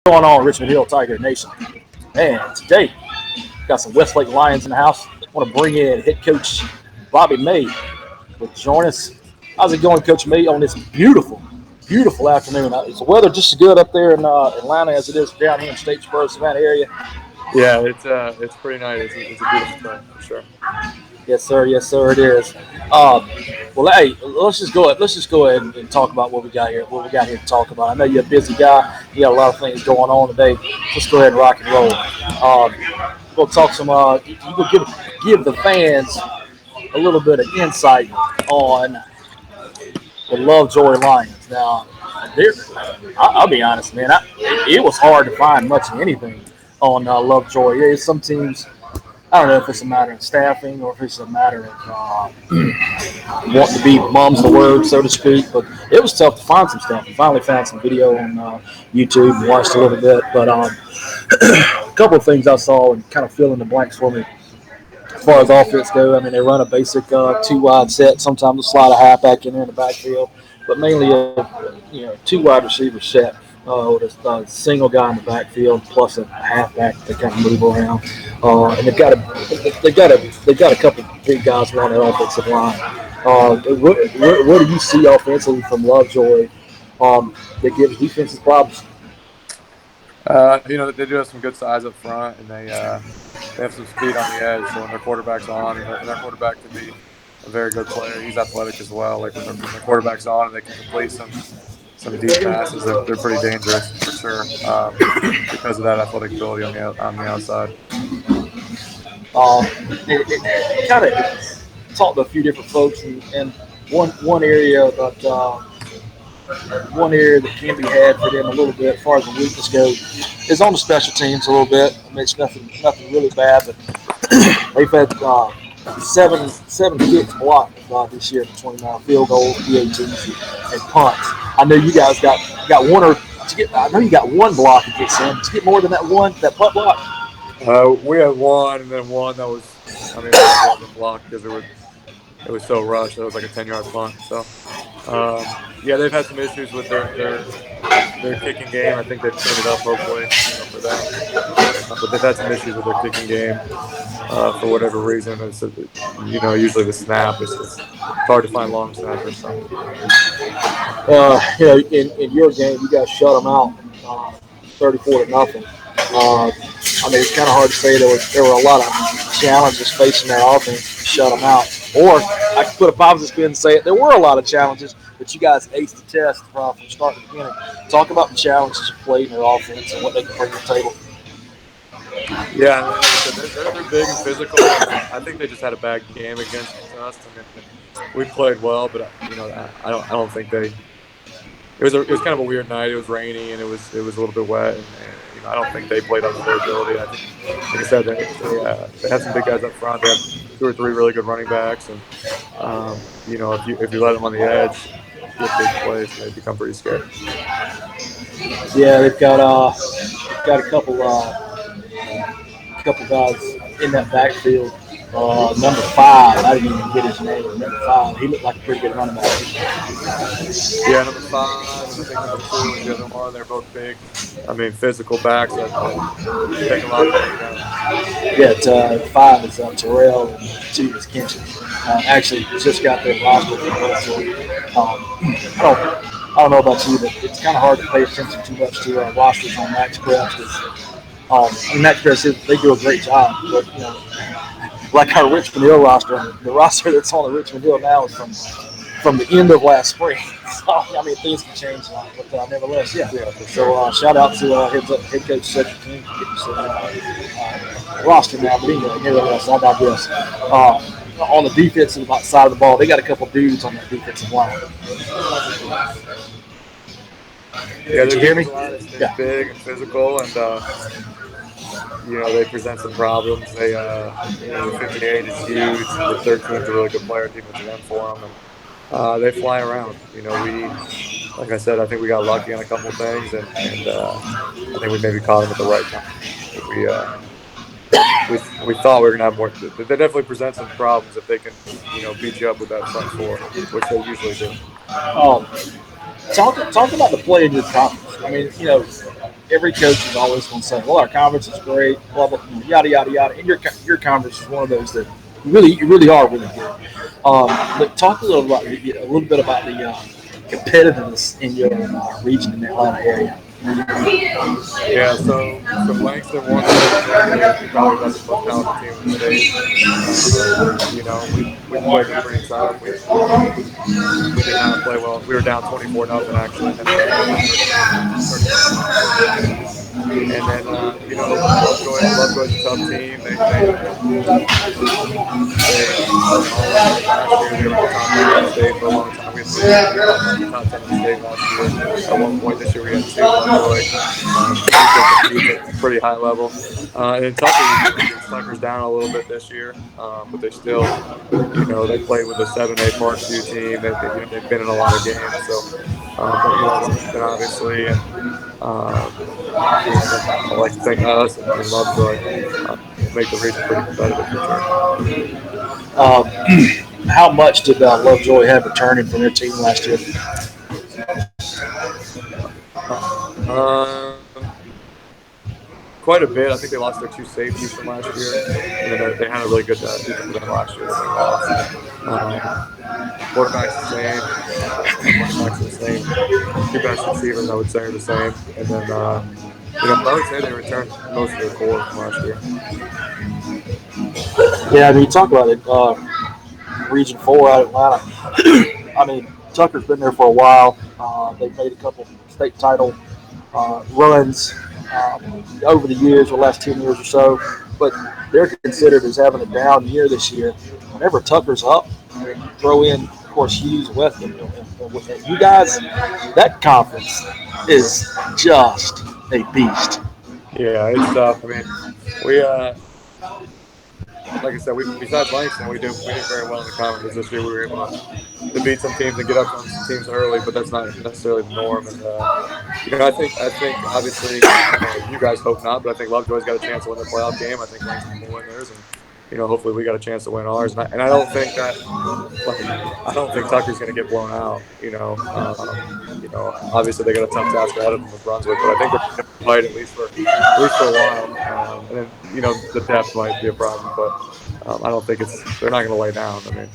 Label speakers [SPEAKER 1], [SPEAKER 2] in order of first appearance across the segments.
[SPEAKER 1] Going on, Richmond Hill Tiger Nation? And today, got some Westlake Lions in the house. I want to bring in head coach Bobby May to join us. How's it going, Coach May, on this beautiful, beautiful afternoon? Is the weather just as good up there in Atlanta as it is down here in Statesboro, Savannah area?
[SPEAKER 2] Yeah, it's pretty nice. It's a beautiful thing for sure.
[SPEAKER 1] Yes, sir. Yes, sir. It is. Well, hey, let's just go ahead. Let's just go ahead and talk about what we got here. What we got here to talk about. I know you're a busy guy. You got a lot of things going on today. Let's go ahead and rock and roll. We'll talk some. You go give the fans a little bit of insight on the Lovejoy Lions. Now, I'll be honest, man. It was hard to find much of anything on Lovejoy. Yeah, some teams. I don't know if it's a matter of staffing or if it's a matter of wanting to be mom's the word, so to speak. But it was tough to find some stuff. I finally found some video on YouTube and watched a little bit. But a couple of things I saw and kind of fill in the blanks for me as far as offense go. I mean, they run a basic two wide set. Sometimes they slide a halfback in there in the backfield, but mainly a two wide receiver set. With a single guy in the backfield plus a halfback to kind of move around, and they've got a couple of big guys around that offensive line. What do you see offensively from Lovejoy that gives defenses problems?
[SPEAKER 2] They do have some good size up front, and they have some speed on the edge. So when their quarterback's on, and their quarterback can be a very good player. He's athletic as well. Like when their quarterback's on, and they can complete some deep passes. They're pretty dangerous for sure because of that athletic ability on the outside.
[SPEAKER 1] It kind of talked to a few different folks, and one area that can be had for them a little bit, as far as the weakness goes, is on the special teams a little bit. I mean, it's nothing really bad, but they've had seven kicks blocked this year between field goals, PATs, and punts. I know you guys got one or I know you got one block against them. Did you get more than that punt block?
[SPEAKER 2] We had one, and then one that wasn't blocked because it was so rushed. It was like a 10-yard punt. So, they've had some issues with their kicking game. I think they've cleaned it up, hopefully, for that. But they've had some issues with their kicking game for whatever reason. It's usually the snap. It's hard to find long snappers. So.
[SPEAKER 1] In your game, you guys shut them out 34-0. I mean, it's kind of hard to say there were a lot of challenges facing their offense to shut them out. Or I could put a positive spin and say it. There were a lot of challenges, but you guys aced the test from start to beginning. Talk about the challenges you played in their offense and what they can bring to the table.
[SPEAKER 2] Yeah, like I said, they're big and physical. I think they just had a bad game against us. I mean, we played well, but I don't think they. It was kind of a weird night. It was rainy and it was a little bit wet, and I don't think they played up to their ability. I think, like I said, they had some big guys up front. They had 2 or 3 really good running backs, and if you let them on the edge, get big plays, they become pretty scary.
[SPEAKER 1] Yeah, they've got a couple guys in that backfield. Number 5, I didn't even get his name. Number 5, he looked like a pretty good running back.
[SPEAKER 2] Yeah, number 5, and I think number 2 and the other one, they're both big. I mean, physical backs that take a lot of take
[SPEAKER 1] Yeah, 5 is Terrell, and 2 is Kenshin. Actually, just got their roster. I don't know about you, but it's kind of hard to pay attention too much to rosters on Max Press. Max Press, they do a great job, but like our Richmond Hill roster, the roster that's on the Richmond Hill now is from the end of last spring. So, I mean, things can change a lot, but nevertheless, yeah. So, shout out to head coach Cedric King for getting us roster now. But anyway, nevertheless, I digress. On the defensive side of the ball, they got a couple dudes on that defensive line.
[SPEAKER 2] Yeah,
[SPEAKER 1] did you hear me?
[SPEAKER 2] They're big and physical, and they present some problems. They, the 58 is huge. The 13 is a really good player, defensive end for them, and they fly around. Like I said, I think we got lucky on a couple of things, and I think we maybe caught them at the right time. We thought we were gonna have more. They definitely present some problems if they can, beat you up with that front 4, which they usually do.
[SPEAKER 1] Talk about the play in your conference. I mean, every coach is always going to say, "Well, our conference is great," blah blah, yada yada yada. And your conference is one of those that you really are really good. But talk a little bit about the competitiveness in your region in the Atlanta area.
[SPEAKER 2] Yeah, so Langston won the region. They're probably about the most talented team in the state. We played them pretty tough. We did not play well. We were down 24-0 actually, and then we ended up 31-0. And then Lovejoy's a tough team. They all in it last year. They were in the top 10 in the state for a long time. We had three top 10 in the state last year. At one point this year, we had two Lovejoy. Compete at a pretty high level. And then Tucker's down a little bit this year, but they still, they play with a 7A Park 2 team. They've been in a lot of games. So, Langston obviously, and I like to think us and Lovejoy make the region pretty competitive for
[SPEAKER 1] sure. How much did Lovejoy have returning from their team last year?
[SPEAKER 2] Quite a bit. I think they lost their two safeties from last year, and then they had a really good defensive end last year that they lost. Quarterback's the same. Quarterback's the same. Two best receivers, I would say, are the same. And then, I would say they returned most of their core from last year.
[SPEAKER 1] Yeah, I mean, you talk about it. Region 4 out of Atlanta. I mean, Tucker's been there for a while. They've made a couple state title runs over the years, the last 10 years or so, but they're considered as having a down year this year. Whenever Tucker's up, throw in, of course, Hughes, West, and you guys, that conference is just a beast.
[SPEAKER 2] Yeah, it's tough. I mean, we like I said, besides Langston, we did very well in the conference this year. We were able to beat some teams and get up on some teams early, but that's not necessarily the norm. And I think obviously you guys hope not, but I think Lovejoy's got a chance to win their playoff game. I think Langston will win theirs, and hopefully we got a chance to win ours. And I don't think Tucker's going to get blown out. Obviously they got a tough task ahead of them with Brunswick, but I think they're going to fight at least for a while. And then the depth might be a problem, but I don't think they're not going to lay down. I mean,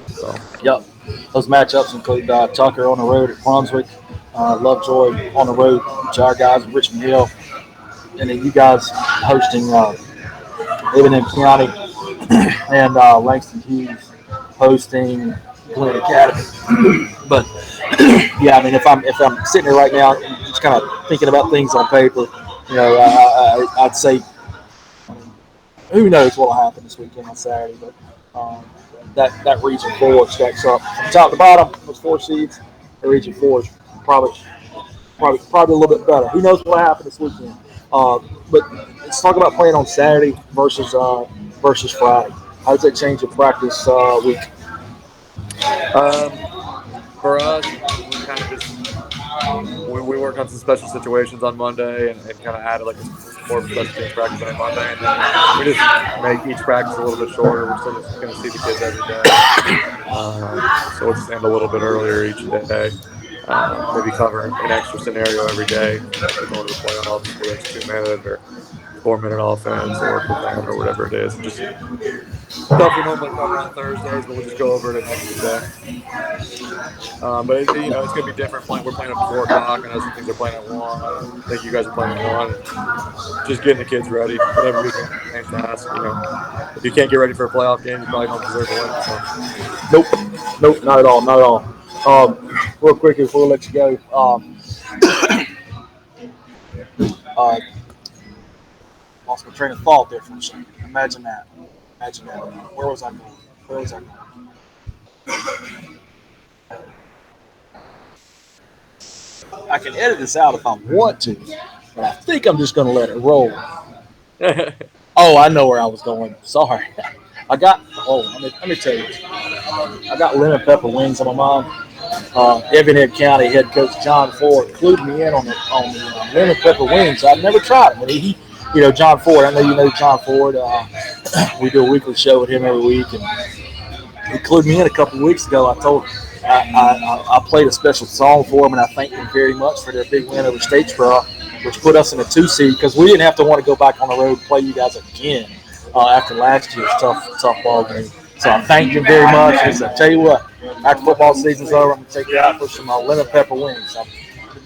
[SPEAKER 2] so.
[SPEAKER 1] Yep, those matchups include Tucker on the road at Brunswick, Lovejoy on the road to our guys in Richmond Hill, and then you guys hosting Lebanon County and Langston Hughes hosting Glen Academy. But yeah, I mean, if I'm sitting here right now, just kind of thinking about things on paper, I'd say who knows what will happen this weekend on Saturday, but that region 4 stacks up from top to bottom. Those 4 seeds, the region 4 is probably a little bit better. Who knows what will happen this weekend? But let's talk about playing on Saturday versus Friday. How does that change your practice week?
[SPEAKER 2] For us, we kind of just we work on some special situations on Monday and kind of added like more of a special teams practice on Monday, and then we just make each practice a little bit shorter. We're still just going to see the kids every day, so we'll just end a little bit earlier each day. Maybe cover an extra scenario every day. If we're going to the playoffs, whether it's 2-minute or 4-minute offense or prevent or whatever it is. And just stuff we normally cover on Thursdays, but we'll just go over it an extra day. But it's going to be different. We're playing at 4 o'clock, and other things are playing at 1. I think you guys are playing at 1. Just getting the kids ready. Whatever we can, same task. If you can't get ready for a playoff game, you probably don't deserve to win. So.
[SPEAKER 1] Nope, not at all. Real quick before we let you go, lost my train of thought there for a second. Imagine that. Where was I going? I can edit this out if I want to, but I think I'm just going to let it roll. Oh, I know where I was going. Sorry. Let me tell you. I got lemon pepper wings on my mind. Evans County head coach John Ford clued me in on the lemon pepper wings. I've never tried them. He John Ford. I know you know John Ford. We do a weekly show with him every week, and he clued me in a couple of weeks ago. I played a special song for him, and I thanked them very much for their big win over Statesboro. which put us in a 2 seed because we didn't have to want to go back on the road and play you guys again after last year's tough ball game. So I thank you very much. I said, tell you what, after football season's over, I'm going to take you out for some lemon pepper wings. I'm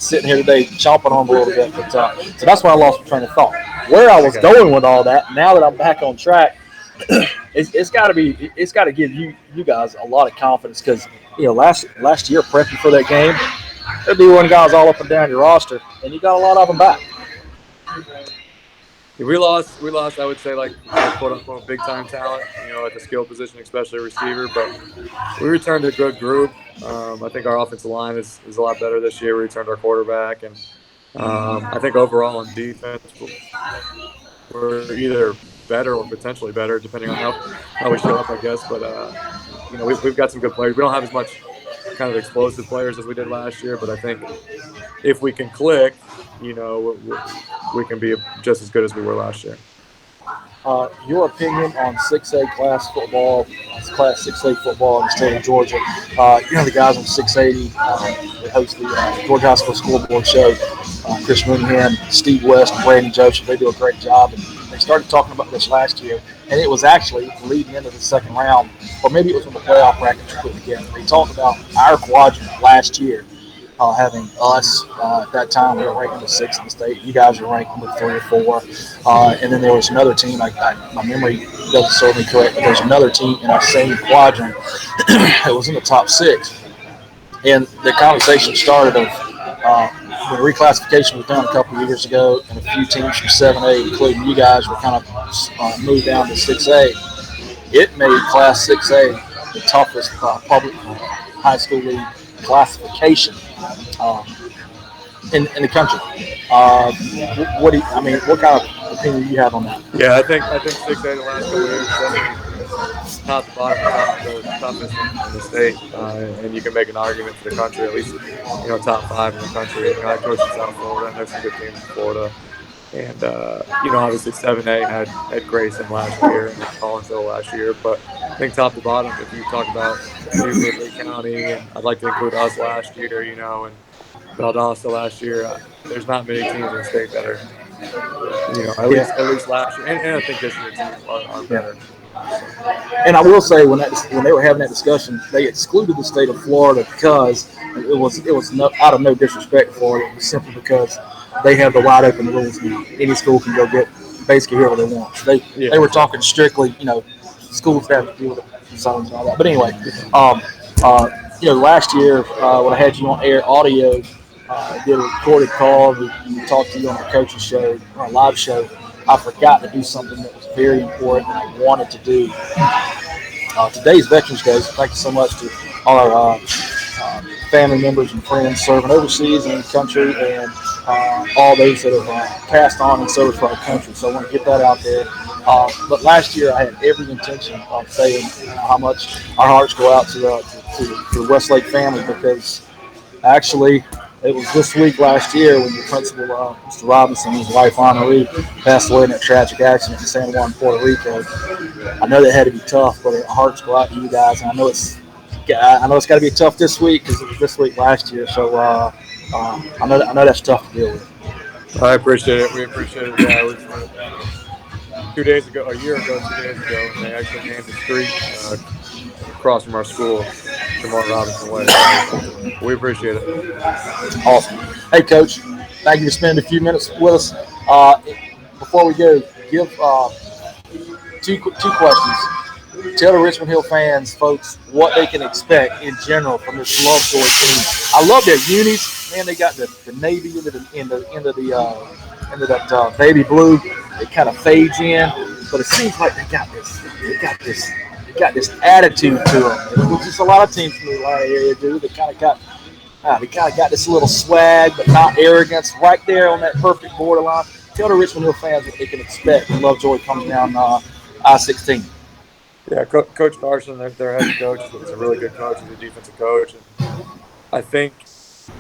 [SPEAKER 1] sitting here today chomping on them a little bit. But, so that's why I lost my train of thought. Where I was going with all that, now that I'm back on track, it's got to give you guys a lot of confidence because last year prepping for that game, there'd be one guys all up and down your roster, and you got a lot of them back.
[SPEAKER 2] We lost. I would say like quote unquote big time talent, at the skill position, especially receiver. But we returned a good group. I think our offensive line is a lot better this year. We returned our quarterback, and I think overall on defense, we're either better or potentially better, depending on how we show up, I guess. But we've got some good players. We don't have as much kind of explosive players as we did last year, but I think if we can click, we can be just as good as we were last year.
[SPEAKER 1] Your opinion on 6A class 6A football in the state of Georgia. The guys on 680 that host the Georgia High School Scoreboard Show, Chris Mooneyham, Steve West, and Brandon Joseph, they do a great job. And they started talking about this last year, and it was actually leading into the second round, or maybe it was when the playoff brackets were put together. They talked about our quadrant last year. Having us at that time, we were ranked number 6 in the state. You guys were ranked number 3 or 4, and then there was another team. My memory doesn't serve me correct, but there's another team in our same quadrant that was in the top 6. And the conversation started of when reclassification was done a couple of years ago, and a few teams from 7A, including you guys, were kind of moved down to 6A. It made Class 6A the toughest public high school league classification in the country. What kind of opinion do you have on that?
[SPEAKER 2] Yeah, I think 6A the last couple of years definitely top to bottom, the toughest in the state, and you can make an argument to the country, at least top 5 in the country. I coached in South Florida, and there's some good teams in Florida. And obviously 7A had Grayson last year and Collinsville last year, but I think top to bottom, if you talk about Lee County, and I'd like to include us last year, and Valdosta last year, there's not many teams in the state that are, at least last year, and I think this year teams are better.
[SPEAKER 1] And I will say when they were having that discussion, they excluded the state of Florida because it was out of no disrespect for it. It was simply because they have the wide open rules now. Any school can go get basically whoever they want. They were talking strictly, schools have to deal with the zones and all that. But anyway, last year when I had you on air audio, did a recorded call. We talked to you on our coaching show, on our live show. I forgot to do something that was very important and I wanted to do. Today's Veterans Day, so thank you so much to all our family members and friends serving overseas and in the country, and all those that have passed on and served for our country. So I want to get that out there. But last year I had every intention of saying how much our hearts go out to the Westlake family, because actually it was this week last year when the principal, Mr. Robinson, and his wife, Anna Marie, passed away in that tragic accident in San Juan, Puerto Rico. I know that had to be tough, but our hearts go out to you guys. And I know it's got to be tough this week because it was this week last year. So I know that's tough to deal with.
[SPEAKER 2] I appreciate it. We appreciate it. Yeah, it was a year ago, 2 days ago, and they actually named the street across from our school, Jamar Robinson Way. We appreciate it.
[SPEAKER 1] Awesome. Hey, Coach, thank you for spending a few minutes with us. Before we go, give two questions. Tell the Richmond Hill fans, folks, what they can expect in general from this Lovejoy team. I love their unis. Man, they got the navy into that baby blue. It kind of fades in, but it seems like they got this attitude to them, which is a lot of teams from the Atlanta area do. They kind of got this little swag, but not arrogance, right there on that perfect borderline. Tell the Richmond Hill fans what they can expect when Lovejoy comes down I-16.
[SPEAKER 2] Yeah, Coach Carson, their head coach, is a really good coach. He's a defensive coach. And I think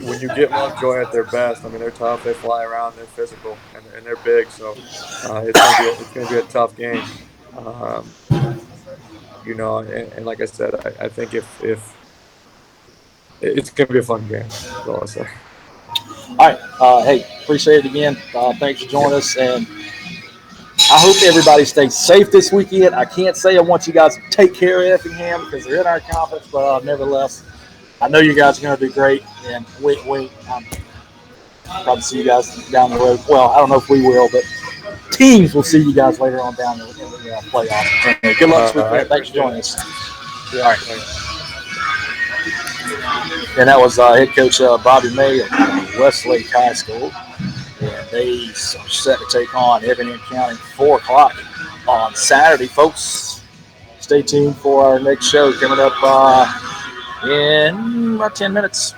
[SPEAKER 2] when you get Lovejoy at their best, they're tough, they fly around, they're physical, and they're big. So it's going to be a tough game. And like I said, I think if it's going to be a fun game, that's all I say.
[SPEAKER 1] All right. Hey, appreciate it again. Thanks for joining us, and I hope everybody stays safe this weekend. I can't say I want you guys to take care of Effingham because they're in our conference, but nevertheless, I know you guys are going to do great. And probably see you guys down the road. Well, I don't know if we will, but teams will see you guys later on down in the playoffs. Anyway, good luck this weekend. Thanks for joining us.
[SPEAKER 2] Yeah,
[SPEAKER 1] all right.
[SPEAKER 2] Thanks.
[SPEAKER 1] And that was head coach Bobby May of Westlake High School. And they are set to take on Effingham County 4 o'clock on Saturday, folks. Stay tuned for our next show coming up in about 10 minutes.